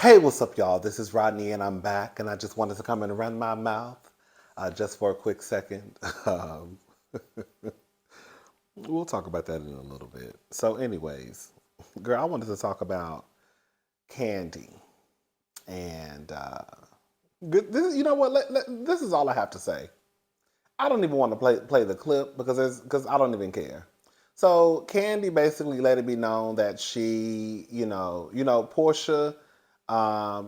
Hey, what's up, y'all? This is Rodney, and I'm back, and I just wanted to come and run my mouth just for a quick second. Um, we'll talk about that in a little bit. So, anyways, girl, I wanted to talk about Kandi, and this, you know what? This is all I have to say. I don't even want to play the clip because I don't even care. So Kandi basically let it be known that she, Porsha,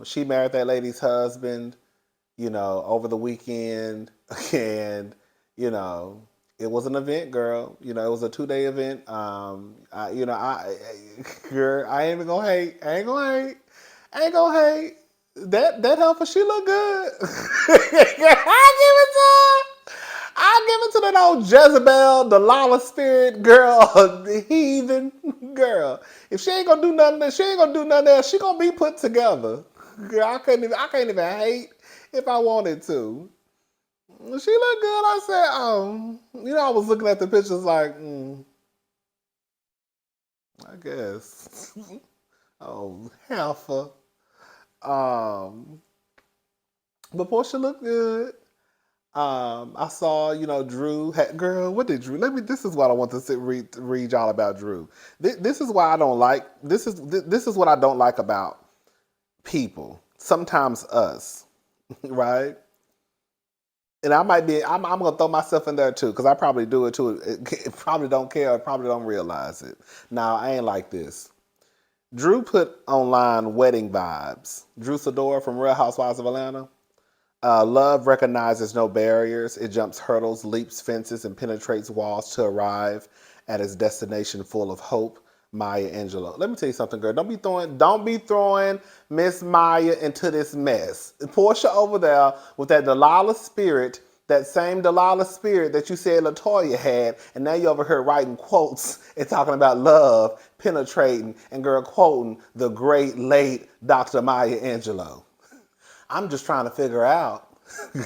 she married that lady's husband, over the weekend, and you know, it was an event, girl. It was a 2 day event. Girl, I ain't even gonna hate. I ain't gonna hate. I ain't gonna hate. That helper, she look good. I give it to her. I give it to that old Jezebel, the lawless spirit girl, the heathen girl. If she ain't gonna do nothing, she ain't gonna do nothing else. She gonna be put together. Girl, I can't even hate if I wanted to. She looked good. I said, I was looking at the pictures like, I guess. Oh, heifer. Um, but Porsche looked good. I saw, Drew. Girl, what did Drew? This is what I want to read y'all about Drew. This is why I don't like. This is what I don't like about people. Sometimes us, right? And I might be. I'm gonna throw myself in there too because I probably do it too. Probably don't care. Or probably don't realize it. Now I ain't like this. Drew put online wedding vibes. Drew Sidora from Real Housewives of Atlanta. Love recognizes no barriers. It jumps hurdles, leaps fences, and penetrates walls to arrive at its destination full of hope. Maya Angelou. Let me tell you something, girl. Don't be throwing Miss Maya into this mess. Porsha over there with that Delilah spirit, that same Delilah spirit that you said Latoya had, and now you over here writing quotes and talking about love, penetrating, and girl quoting the great late Dr. Maya Angelou. I'm just trying to figure out,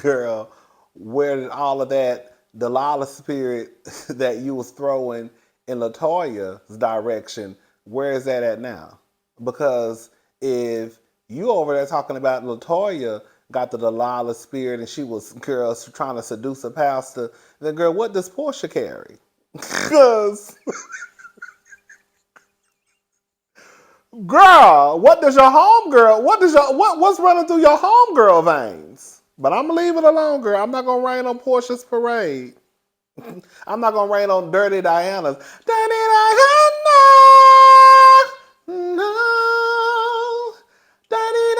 girl, where did all of that Delilah spirit that you was throwing in Latoya's direction, where is that at now? Because if you over there talking about Latoya got the Delilah spirit and she was, girl, trying to seduce a pastor, then girl, what does Portia carry? Because girl, what does your homegirl? What's running through your homegirl veins? But I'm gonna leave it alone, girl. I'm not gonna rain on Portia's parade. I'm not gonna rain on Dirty Diana's. Dirty Diana, no, Dirty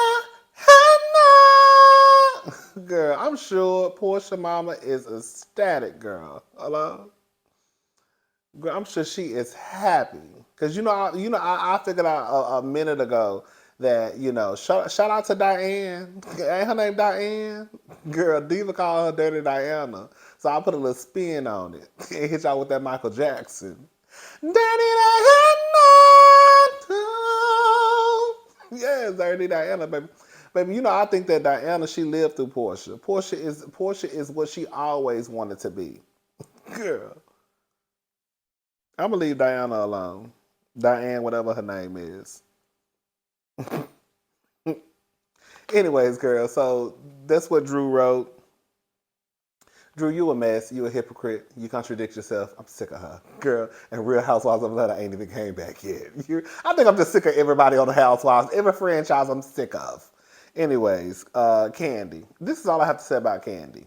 Diana. Girl, I'm sure Portia Mama is ecstatic, girl. Hello. Girl, I'm sure she is happy because I figured out a minute ago that shout out to Diane. Ain't her name Diane? Girl, Diva called her Dirty Diana, so I put a little spin on it and hit y'all with that Michael Jackson. Dirty Diana, yeah, Dirty Diana, baby. Baby, I think that Diana, she lived through Portia. Portia is what she always wanted to be. Girl. I'm gonna leave Diana alone. Diane, whatever her name is. Anyways, girl, so that's what Drew wrote. Drew, you a mess. You a hypocrite. You contradict yourself. I'm sick of her. Girl, and Real Housewives of Atlanta ain't even came back yet. I think I'm just sick of everybody on the Housewives. Every franchise I'm sick of. Anyways, Kandi. This is all I have to say about Kandi.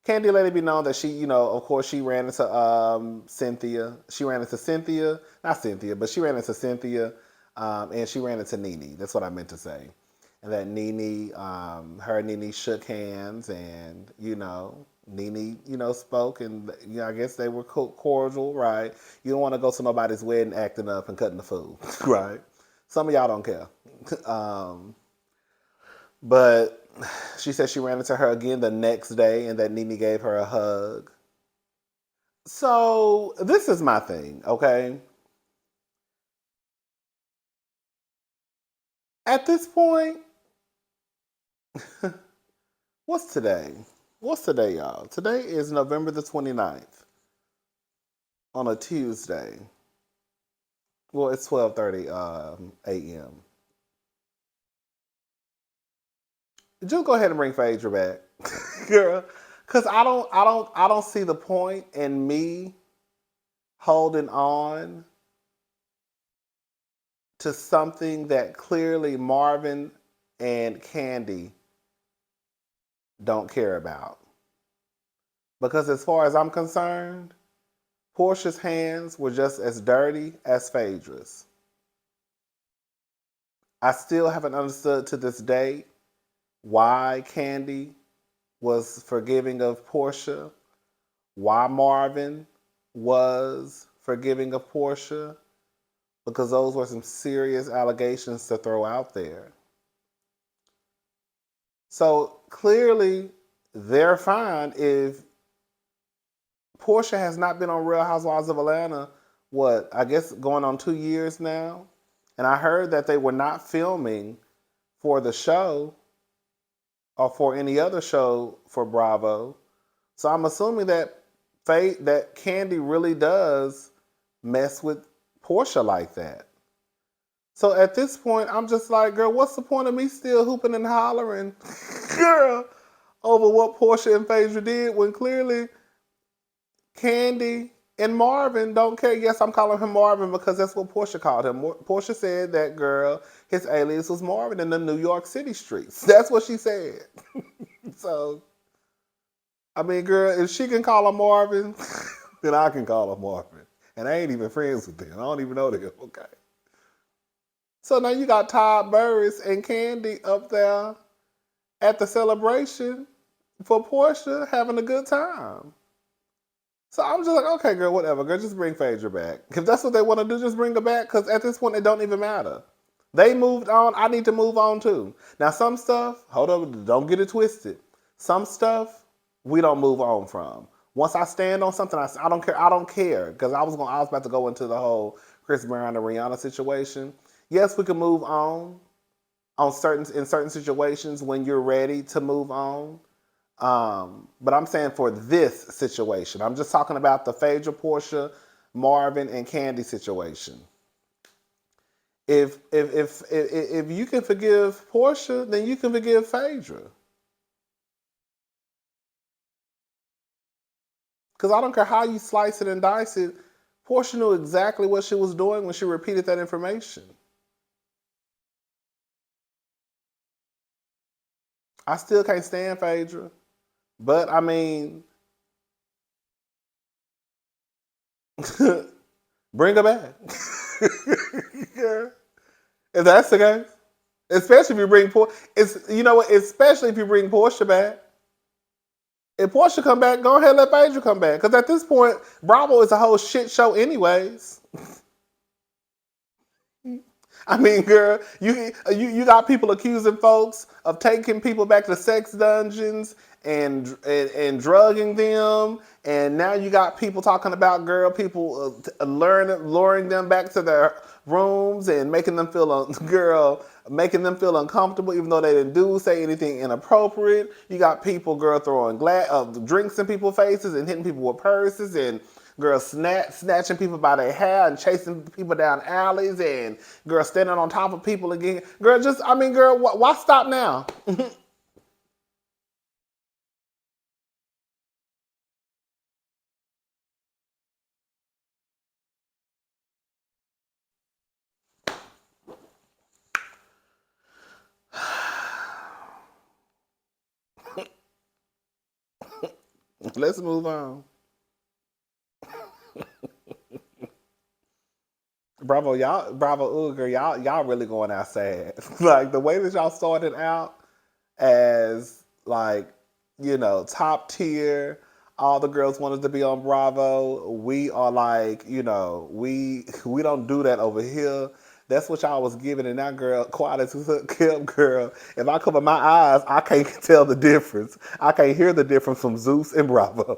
Kandi let it be known that she, of course, she ran into Cynthia. She ran into Cynthia, not Cynthia, but she ran into Cynthia, and she ran into Nene. That's what I meant to say. And that Nene, her and Nene shook hands, and Nene, spoke, and I guess they were cordial, right? You don't want to go to nobody's wedding acting up and cutting the food, right? Some of y'all don't care. But she said she ran into her again the next day and that Nene gave her a hug. So this is my thing, okay? At this point, what's today? What's today, y'all? Today is November the 29th on a Tuesday. Well, it's 12:30 a.m. Just go ahead and bring Phaedra back, girl. Cause I don't see the point in me holding on to something that clearly Marvin and Kandi don't care about. Because as far as I'm concerned, Porsha's hands were just as dirty as Phaedra's. I still haven't understood to this day why Kandi was forgiving of Porsha, why Marvin was forgiving of Porsha, because those were some serious allegations to throw out there. So clearly, they're fine if Porsha has not been on Real Housewives of Atlanta, what, I guess going on 2 years now? And I heard that they were not filming for the show or for any other show for Bravo. So I'm assuming that that Kandi really does mess with Porsha like that. So at this point, I'm just like, girl, what's the point of me still hooping and hollering, girl, over what Porsha and Phaedra did when clearly Kandi and Marvin don't care. Yes, I'm calling him Marvin because that's what Porsha called him. Porsha said that, girl, his alias was Marvin in the New York City streets. That's what she said. So, I mean, girl, if she can call him Marvin, then I can call him Marvin. And I ain't even friends with them. I don't even know them. Okay. So now you got Todd Burruss and Kandi up there at the celebration for Porsha having a good time. So I'm just like, okay, girl, whatever. Girl, just bring Phaedra back. If that's what they want to do, just bring her back. Because at this point, it don't even matter. They moved on. I need to move on too. Now, some stuff, hold on, don't get it twisted. Some stuff we don't move on from. Once I stand on something, I don't care. I don't care. Because I was about to go into the whole Chris Brown and Rihanna situation. Yes, we can move on in certain situations when you're ready to move on. But I'm saying for this situation, I'm just talking about the Phaedra, Porsha, Marvin, and Kandi situation. If you can forgive Porsha, then you can forgive Phaedra. Because I don't care how you slice it and dice it, Porsha knew exactly what she was doing when she repeated that information. I still can't stand Phaedra. But I mean, bring her back. Yeah. If that's the case, especially if you bring especially if you bring Porsha back. If Porsha come back, go ahead and let Phaedra come back. Because at this point, Bravo is a whole shit show anyways. I mean, girl, you got people accusing folks of taking people back to sex dungeons and drugging them, and now you got people talking about people luring them back to their rooms and making them feel making them feel uncomfortable, even though they didn't say anything inappropriate. You got people, girl, throwing drinks in people's faces and hitting people with purses and. Girl, snatching people by their hair and chasing people down alleys and girl standing on top of people again. Girl, why stop now? Let's move on. Bravo, girl, y'all really going outside. Like the way that y'all started out as like, top tier. All the girls wanted to be on Bravo. We are like, we don't do that over here. That's what y'all was giving, and now, girl, quiet as kept, girl. If I cover my eyes, I can't tell the difference. I can't hear the difference from Zeus and Bravo.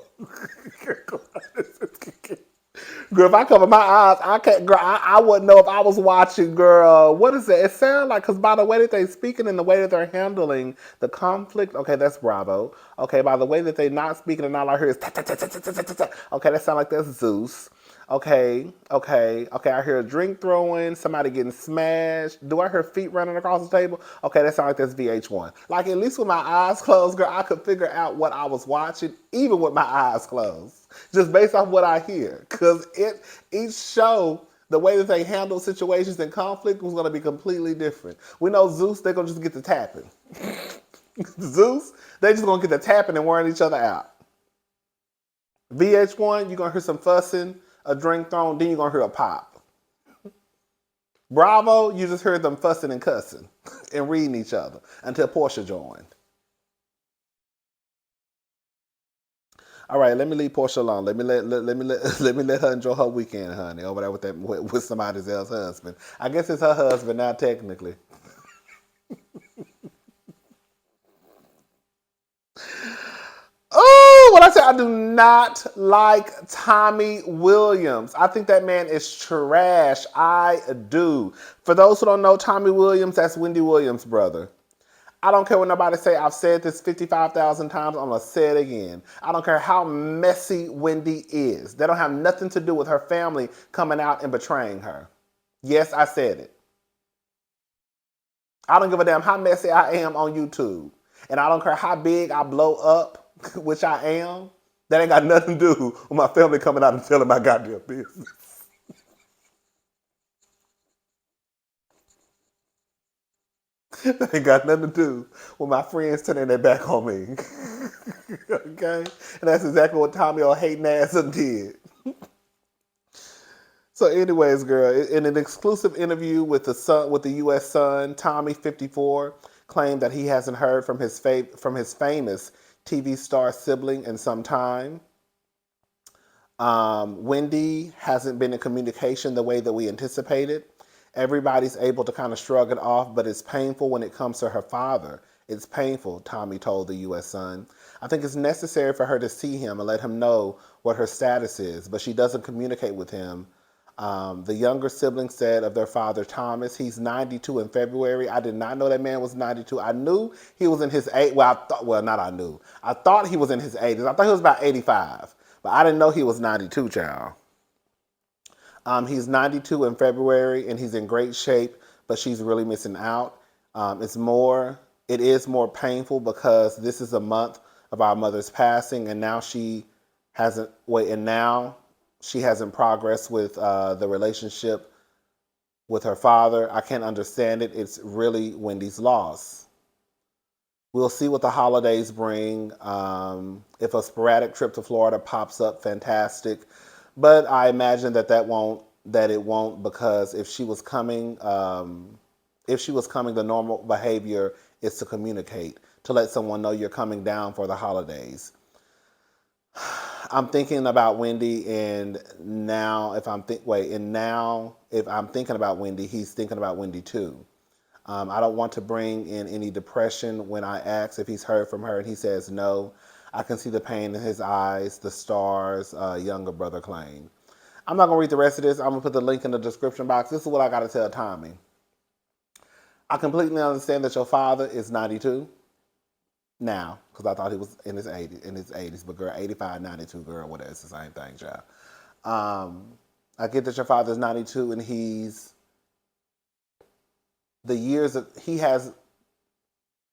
Girl, if I cover my eyes, I can't. Girl, I wouldn't know if I was watching. Girl, what is it? It sounds like because by the way that they're speaking and the way that they're handling the conflict. Okay, that's Bravo. Okay, by the way that they're not speaking and all I hear is ta ta ta ta ta ta ta ta. Okay, that sounds like that's Zeus. Okay. I hear a drink throwing, somebody getting smashed. Do I hear feet running across the table? Okay, that sounds like that's VH1. Like, at least with my eyes closed, girl, I could figure out what I was watching, even with my eyes closed, just based off what I hear. Because each show, the way that they handle situations and conflict was going to be completely different. We know Zeus, they're going to just get to tapping. Zeus, they just going to get to tapping and wearing each other out. VH1, you're going to hear some fussing, a drink thrown, then you're going to hear a pop. Bravo, you just heard them fussing and cussing and reading each other until Porsha joined. All right, let me leave Porsha alone. Let me let her enjoy her weekend, honey, over there with somebody else's husband. I guess it's her husband now, technically. Oh, what I say, I do not like Tommy Williams. I think that man is trash. I do. For those who don't know, Tommy Williams, that's Wendy Williams' brother. I don't care what nobody say. I've said this 55,000 times. I'm going to say it again. I don't care how messy Wendy is. That don't have nothing to do with her family coming out and betraying her. Yes, I said it. I don't give a damn how messy I am on YouTube. And I don't care how big I blow up, which I am. That ain't got nothing to do with my family coming out and telling my goddamn business. That ain't got nothing to do with my friends turning their back on me. Okay? And that's exactly what Tommy O hating ass did. So, anyways, girl, in an exclusive interview with the U.S. Sun, Tommy, 54, claimed that he hasn't heard from his famous TV star sibling in some time. Wendy hasn't been in communication the way that we anticipated. Everybody's able to kind of shrug it off, but it's painful when it comes to her father. It's painful, Tommy told the U.S. Sun. I think it's necessary for her to see him and let him know what her status is, but she doesn't communicate with him. The younger sibling said of their father, Thomas, he's 92 in February. I did not know that man was 92. I knew he was in his 80s. I thought he was in his 80s. I thought he was about 85. But I didn't know he was 92, child. He's 92 in February, and he's in great shape, but she's really missing out. It is more painful because this is a month of our mother's passing, and now she hasn't progressed with the relationship with her father. I can't understand it. It's really Wendy's loss. We'll see what the holidays bring. If a sporadic trip to Florida pops up, fantastic. But I imagine that it won't, because if she was coming, the normal behavior is to communicate, to let someone know you're coming down for the holidays. I'm thinking about Wendy, and now if I'm thinking about Wendy, he's thinking about Wendy too. I don't want to bring in any depression when I ask if he's heard from her and he says no. I can see the pain in his eyes, the stars, younger brother claimed. I'm not going to read the rest of this. I'm going to put the link in the description box. This is what I got to tell Tommy. I completely understand that your father is 92 now, because I thought he was in his 80s, but girl, 85, 92, girl, whatever, it's the same thing, child. I get that your father's 92 and he has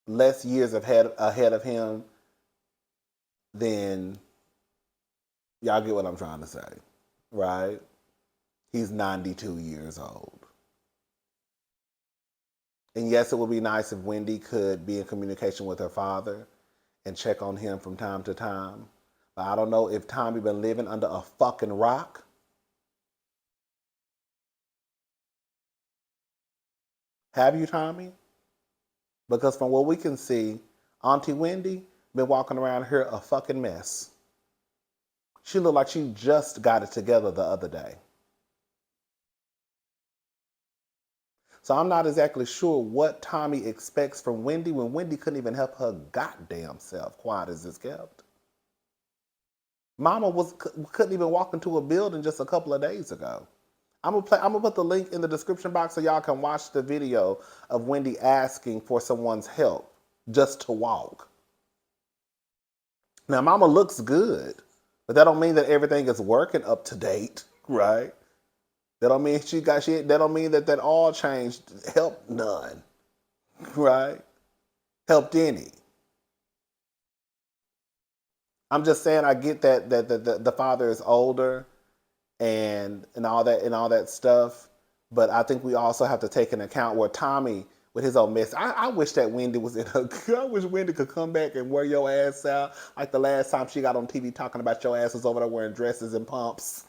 less years ahead of him than, y'all get what I'm trying to say, right? He's 92 years old. And yes, it would be nice if Wendy could be in communication with her father and check on him from time to time. But I don't know if Tommy been living under a fucking rock. Have you, Tommy? Because from what we can see, Auntie Wendy been walking around here a fucking mess. She looked like she just got it together the other day. So I'm not exactly sure what Tommy expects from Wendy when Wendy couldn't even help her goddamn self, quiet as it's kept. Mama couldn't even walk into a building just a couple of days ago. I'm gonna put the link in the description box so y'all can watch the video of Wendy asking for someone's help just to walk. Now, Mama looks good, but that don't mean that everything is working up to date. right? That don't mean that don't mean that all change helped none, right? Helped any. I'm just saying I get that the father is older and all that stuff, but I think we also have to take into account where Tommy with his own mess. I wish that Wendy was in her. I wish Wendy could come back and wear your ass out like the last time she got on TV talking about your ass was over there wearing dresses and pumps.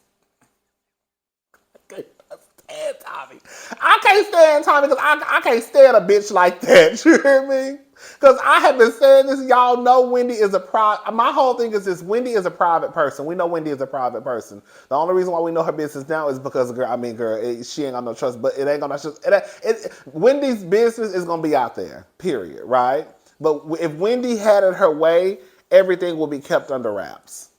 Stand Tommy. I can't stand Tommy because I can't stand a bitch like that. You hear me? Because I have been saying this. Y'all know Wendy is a private. My whole thing is this: Wendy is a private person. We know Wendy is a private person. The only reason why we know her business now is because, girl, she ain't got no trust. But it ain't gonna trust. Wendy's business is gonna be out there. Period. Right? But if Wendy had it her way, everything will be kept under wraps.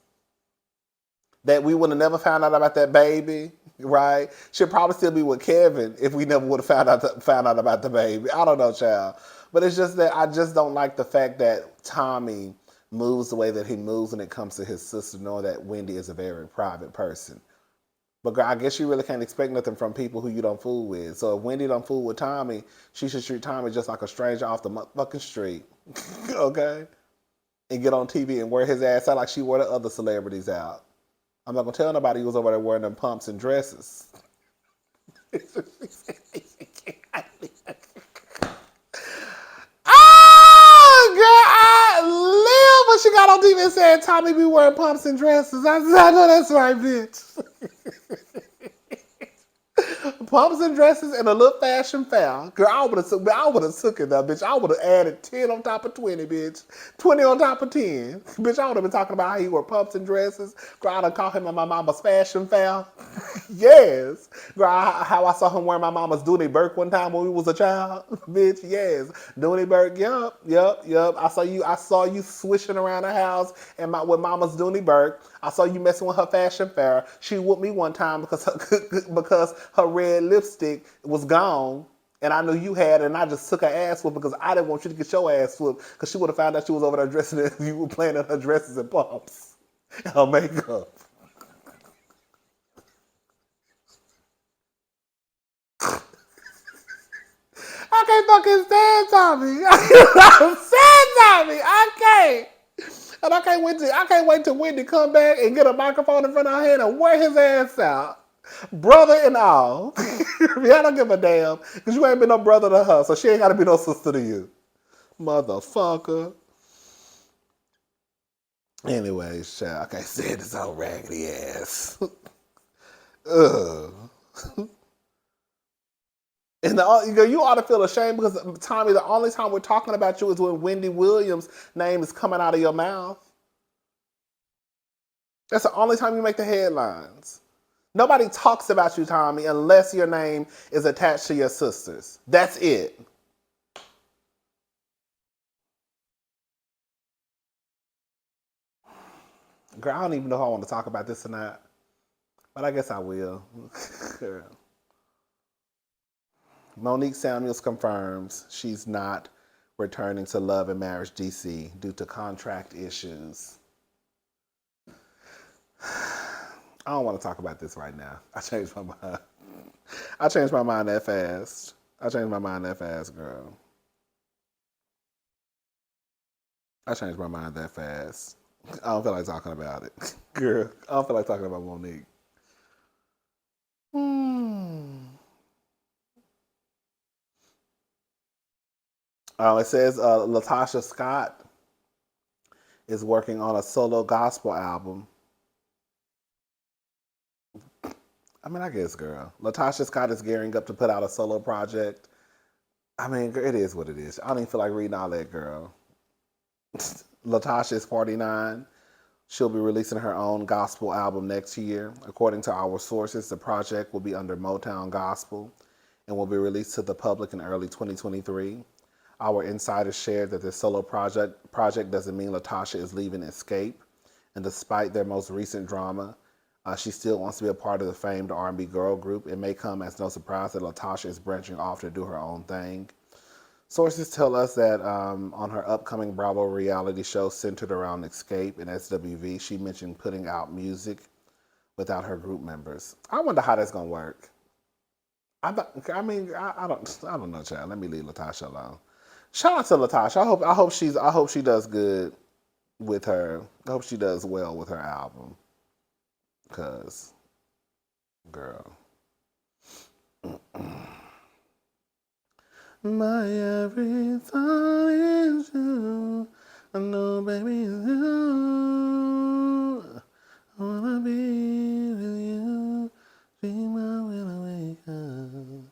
That we would have never found out about that baby, right? She'd probably still be with Kevin if we never would have found out about the baby. I don't know, child. But it's just that I just don't like the fact that Tommy moves the way that he moves when it comes to his sister, knowing that Wendy is a very private person. But girl, I guess you really can't expect nothing from people who you don't fool with. So if Wendy don't fool with Tommy, she should treat Tommy just like a stranger off the motherfucking street. Okay? And get on TV and wear his ass out like she wore the other celebrities out. I'm not gonna tell nobody who was over there wearing them pumps and dresses. Oh, girl, I live when she got on TV and said Tommy be wearing pumps and dresses. I know that's right, bitch. Pumps and dresses and a little fashion foul. Girl, I would have took it though, bitch. I would have added 10 on top of 20, bitch. 20 on top of 10. Bitch, I would have been talking about how he wore pumps and dresses. Girl, I'd have called him my mama's fashion foul. Yes. Girl, how I saw him wearing my mama's Dooney Burke one time when we was a child. Bitch, yes. Dooney Burke, yep. I saw you swishing around the house and with mama's Dooney Burke. I saw you messing with her fashion fair. She whooped me one time because her red lipstick was gone. And I knew you had it, and I just took her ass whoop because I didn't want you to get your ass whooped because she would have found out she was over there dressing and you were playing in her dresses and pumps and her makeup. I can't fucking stand Tommy. I'm stand Tommy. I can't. And I can't wait till Wendy come back and get a microphone in front of her head and wear his ass out. Brother and all. I don't give a damn. Because you ain't been no brother to her, so she ain't got to be no sister to you. Motherfucker. Anyways, child, I can't stand this old raggedy ass. Ugh. And you ought to feel ashamed because, Tommy, the only time we're talking about you is when Wendy Williams' name is coming out of your mouth. That's the only time you make the headlines. Nobody talks about you, Tommy, unless your name is attached to your sisters. That's it. Girl, I don't even know if I want to talk about this or not, but I guess I will. Monique Samuels confirms she's not returning to Love and Marriage DC due to contract issues. I don't want to talk about this right now. I changed my mind. I changed my mind that fast. Girl. I changed my mind that fast. I don't feel like talking about it. Girl, I don't feel like talking about Monique. It says Latasha Scott is working on a solo gospel album. I mean, I guess, girl. Latasha Scott is gearing up to put out a solo project. I mean, it is what it is. I don't even feel like reading all that, girl. Latasha is 49. She'll be releasing her own gospel album next year. According to our sources, the project will be under Motown Gospel and will be released to the public in early 2023. Our insiders shared that this solo project doesn't mean Latasha is leaving Escape. And despite their most recent drama, she still wants to be a part of the famed R&B girl group. It may come as no surprise that Latasha is branching off to do her own thing. Sources tell us that on her upcoming Bravo reality show centered around Escape and SWV, she mentioned putting out music without her group members. I wonder how that's gonna work. I don't know, child. Let me leave Latasha alone. Shout out to Latasha. I hope she does good with her. I hope she does well with her album. Cause, girl, my every thought is you. I know, baby, it's you. I wanna be with you. Dream when I wake up.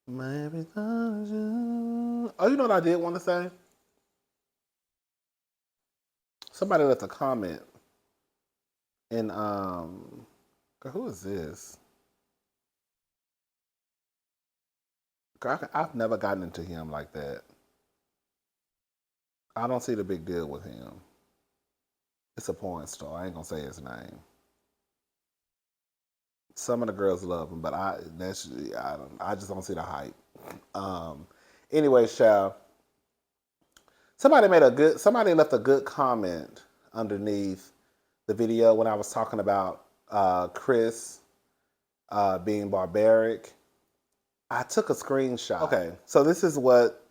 My every thought is you. Oh, you know what I did want to say? Somebody left a comment, and girl, who is this? Girl, I've never gotten into him like that. I don't see the big deal with him. It's a porn star. I ain't gonna say his name. Some of the girls love him, but I just don't see the hype. Um, anyway, Shal, somebody left a good comment underneath the video when I was talking about Chris being barbaric. I took a screenshot. Okay, so this is what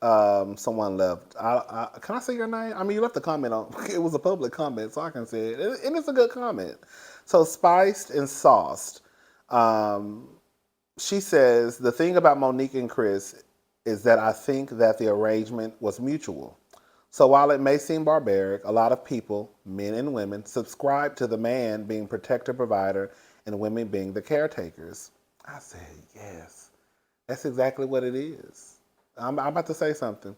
someone left. Can I say your name? I mean, you left a comment on. It was a public comment, so I can say it, and it's a good comment. So spiced and sauced. She says the thing about Monique and Chris is that I think that the arrangement was mutual. So while it may seem barbaric, a lot of people, men and women, subscribe to the man being protector, provider, and women being the caretakers. I said yes. That's exactly what it is. I'm about to say something.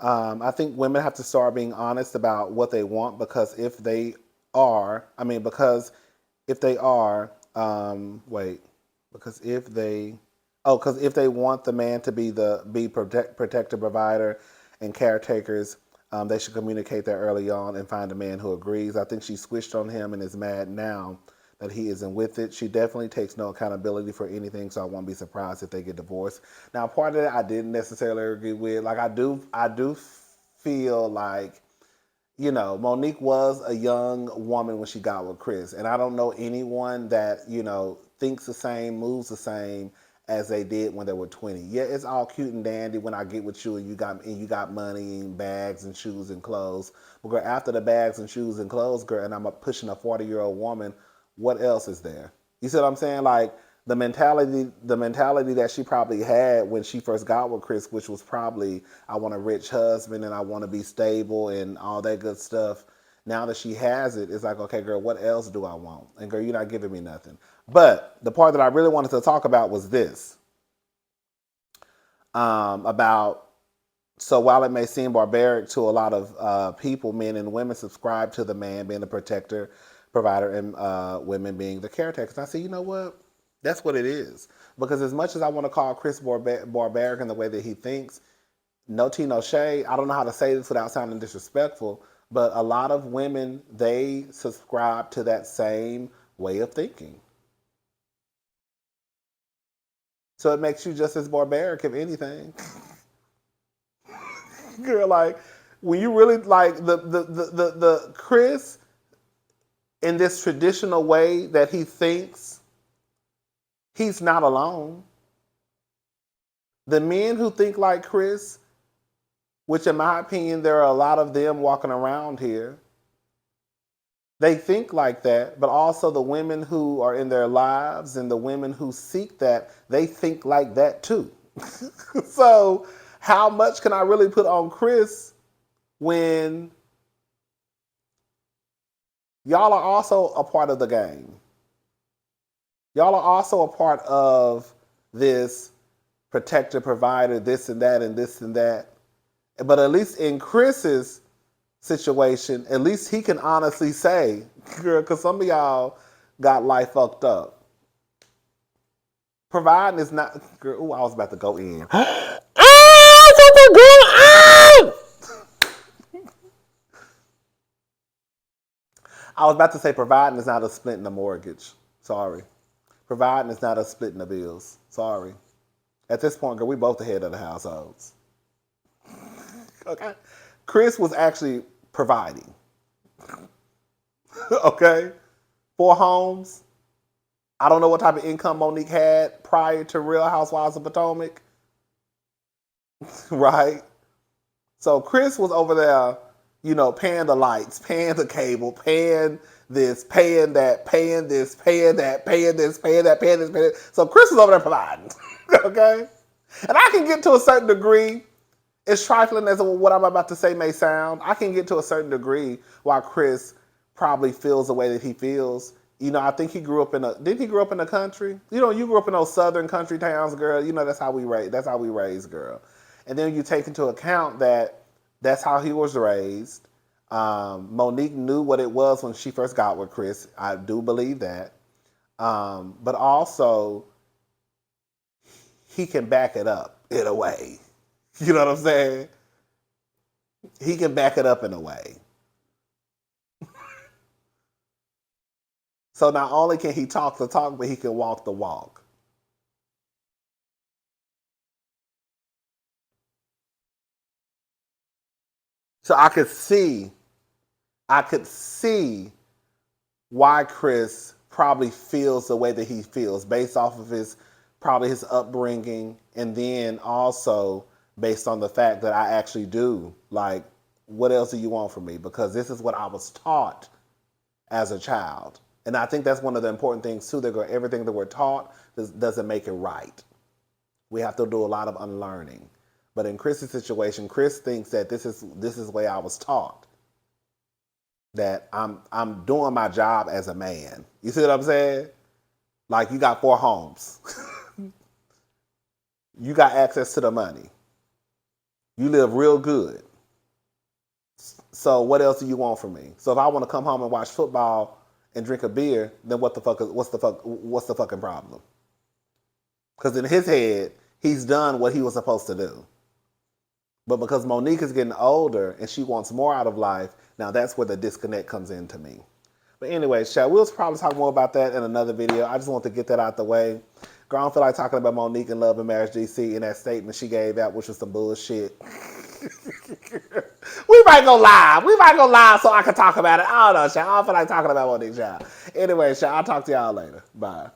I think women have to start being honest about what they want because if they are, because if they are, because if they want the man to be protector, provider, and caretakers, they should communicate that early on and find a man who agrees. I think she switched on him and is mad now that he isn't with it. She definitely takes no accountability for anything, so I won't be surprised if they get divorced. Now, part of that I didn't necessarily agree with. Like I do feel like, Monique was a young woman when she got with Chris, and I don't know anyone that thinks the same, moves the same as they did when they were 20. Yeah, it's all cute and dandy when I get with you and you got money and bags and shoes and clothes. But girl, after the bags and shoes and clothes, girl, and I'm pushing a 40-year-old woman, what else is there? You see what I'm saying? Like the mentality that she probably had when she first got with Chris, which was probably, I want a rich husband and I want to be stable and all that good stuff. Now that she has it, it's like, okay, girl, what else do I want? And girl, you're not giving me nothing. But the part that I really wanted to talk about was this. So while it may seem barbaric to a lot of people, men and women subscribe to the man being the protector, provider, and women being the caretakers. And I say, you know what? That's what it is. Because as much as I want to call Chris barbaric in the way that he thinks, no tea, no shade. I don't know how to say this without sounding disrespectful, but a lot of women, they subscribe to that same way of thinking. So it makes you just as barbaric, if anything. Girl, like, when you really, like, the Chris, in this traditional way that he thinks, he's not alone. The men who think like Chris, which in my opinion, there are a lot of them walking around here, they think like that, but also the women who are in their lives and the women who seek that, they think like that too. So how much can I really put on Chris when y'all are also a part of the game? Y'all are also a part of this protector, provider, this and that and this and that. But at least in Chris's situation, at least he can honestly say, girl, because some of y'all got life fucked up. Providing is not, girl, ooh, I was about to go in. I was about to say providing is not a splitting the mortgage. Sorry. Providing is not a splitting the bills. Sorry. At this point, girl, we both the head of the households. Okay? Chris was actually providing. Okay? 4 homes, I don't know what type of income Monique had prior to Real Housewives of Potomac, right? So Chris was over there, paying the lights, paying the cable, paying this, paying that, paying this, paying that, paying this, paying that, paying this, paying this. So Chris was over there providing, okay? And I can get to a certain degree, as trifling as what I'm about to say may sound, I can get to a certain degree why Chris probably feels the way that he feels. I think he grew up didn't he grow up in the country? You grew up in those southern country towns, girl. That's how we raise, girl. And then you take into account that that's how he was raised. Monique knew what it was when she first got with Chris. I do believe that. But also, he can back it up in a way. You know what I'm saying? He can back it up in a way. So not only can he talk the talk, but he can walk the walk. So I could see why Chris probably feels the way that he feels based off of his upbringing, and then also based on the fact that I actually do, like, what else do you want from me? Because this is what I was taught as a child. And I think that's one of the important things too, that everything that we're taught doesn't make it right. We have to do a lot of unlearning. But in Chris's situation, Chris thinks that this is the way I was taught. That I'm doing my job as a man. You see what I'm saying? Like, you got 4 homes. You got access to the money. You live real good. So what else do you want from me? So if I want to come home and watch football and drink a beer, then what's the fucking problem? Because in his head, he's done what he was supposed to do. But because Monique is getting older and she wants more out of life, now that's where the disconnect comes in to me. But anyway, we'll probably talk more about that in another video. I just want to get that out the way. Girl, I don't feel like talking about Monique and Love and Marriage DC in that statement she gave out, which was some bullshit. We might go live so I can talk about it. I don't know, I don't feel like talking about Monique, child. Anyway, I'll talk to y'all later. Bye.